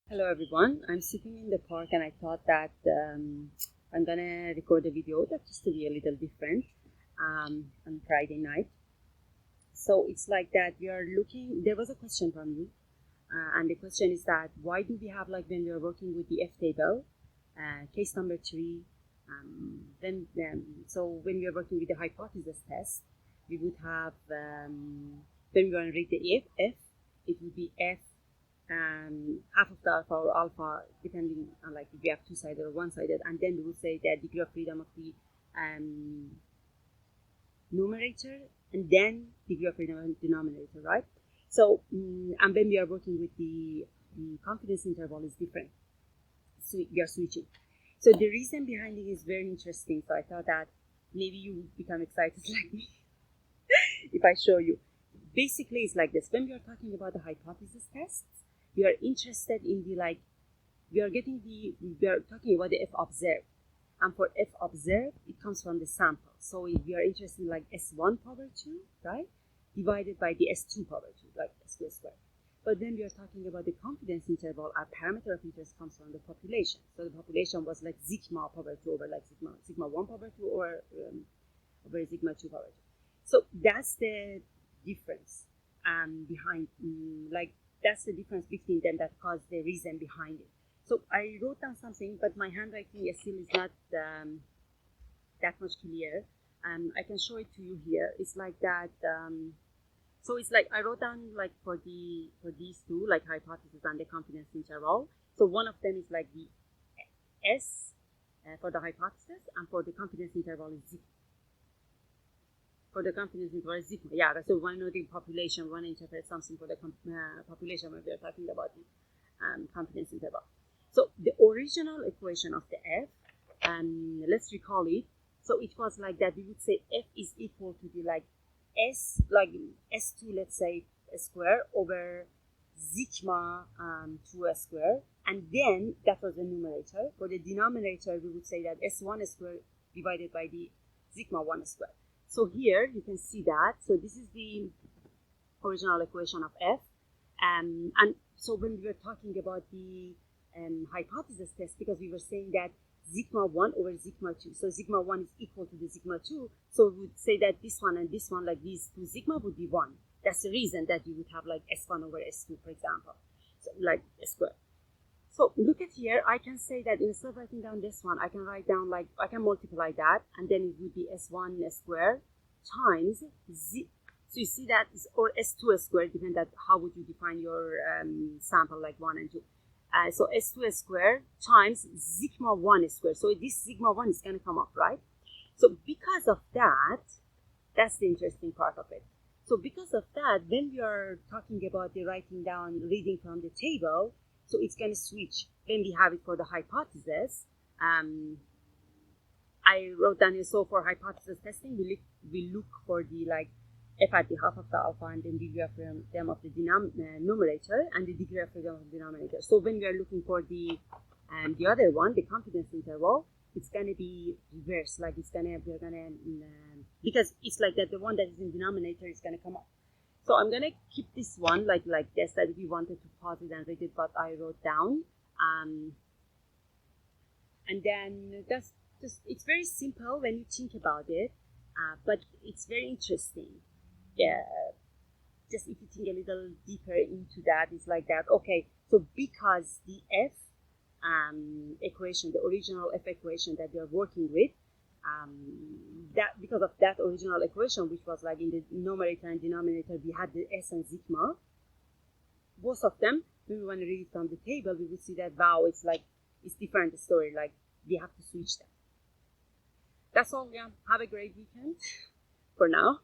Hello everyone, I'm sitting in the park and I thought that I'm gonna record a video that's just to be a little different on Friday night. So it's like that we are looking, there was a question from you, and the question is that why do we have, like, when we are working with the F table, case number 3, so when we are working with the hypothesis test, we would have, when we want to read the F, it would be F half of the alpha or alpha, depending on, like, if we have two-sided or one-sided, and then we will say the degree of freedom of the numerator, and then degree of freedom of the denominator, right? So, and when we are working with the confidence interval is different. So we are switching. So the reason behind it is very interesting. So I thought that maybe you would become excited like me if I show you. Basically, it's like this. When we are talking about the hypothesis tests, we are interested in the, like, we are talking about the F observed. And for F observed, it comes from the sample. So if we are interested in, like, S1 power 2, right, divided by the S2 power 2, like S2 squared. But then we are talking about the confidence interval. Our parameter of interest comes from the population. So the population was like sigma power 2 over like sigma 1 power 2 or over sigma 2 power 2. So that's the difference behind, that's the difference between them that caused the reason behind it. So I wrote down something, but my handwriting still is not that much clear. I can show it to you here. It's like that. So it's like I wrote down, like, for these two, like hypothesis and the confidence interval. So one of them is like the S for the hypothesis, and for the confidence interval is Z. For the confidence interval is sigma. Yeah, so when the population, want to interpret something for the population when we are talking about the confidence interval. So the original equation of the F, let's recall it. So it was like that. We would say F is equal to the, like, S, like S2, let's say, square over sigma 2 square, and then that was the numerator. For the denominator, we would say that S1 square divided by the sigma 1 square. So here you can see that. So this is the original equation of F. And so when we were talking about the hypothesis test, because we were saying that sigma 1 over sigma 2, so sigma 1 is equal to the sigma 2, so we would say that this one and this one, like these two sigma, would be 1. That's the reason that you would have, like, S1 over S2, for example, so like S square. So look at here, I can say that instead of writing down this one, I can write down, like, I can multiply that, and then it would be S1 square times Z. So you see that, or S2 square, depending on how would you define your sample, like 1 and 2. So S2 square times sigma 1 square. So this sigma 1 is going to come up, right? So because of that, that's the interesting part of it. So because of that, when we are talking about the writing down, reading from the table, so it's going to switch. When we have it for the hypothesis, I wrote down here, so for hypothesis testing, we look for the, like, F at the half of the alpha, and then degree of freedom of the numerator, and the degree of freedom of the denominator. So when we are looking for the other one, the confidence interval, it's gonna be reversed. Like, we're gonna because it's like that, the one that is in denominator is gonna come up. So I'm gonna keep this one like this, that if you wanted to pause it and read it, but I wrote down, and then that's just, it's very simple when you think about it, but it's very interesting. Yeah, just if you think a little deeper into that, it's like that. Okay, so because the F equation, the original F equation that we are working with, that because of that original equation, which was like in the numerator and denominator, we had the S and sigma. Both of them, when we want to read it from the table, we would see that, wow, it's like, it's different story. Like, we have to switch them. That's all. Yeah, have a great weekend for now.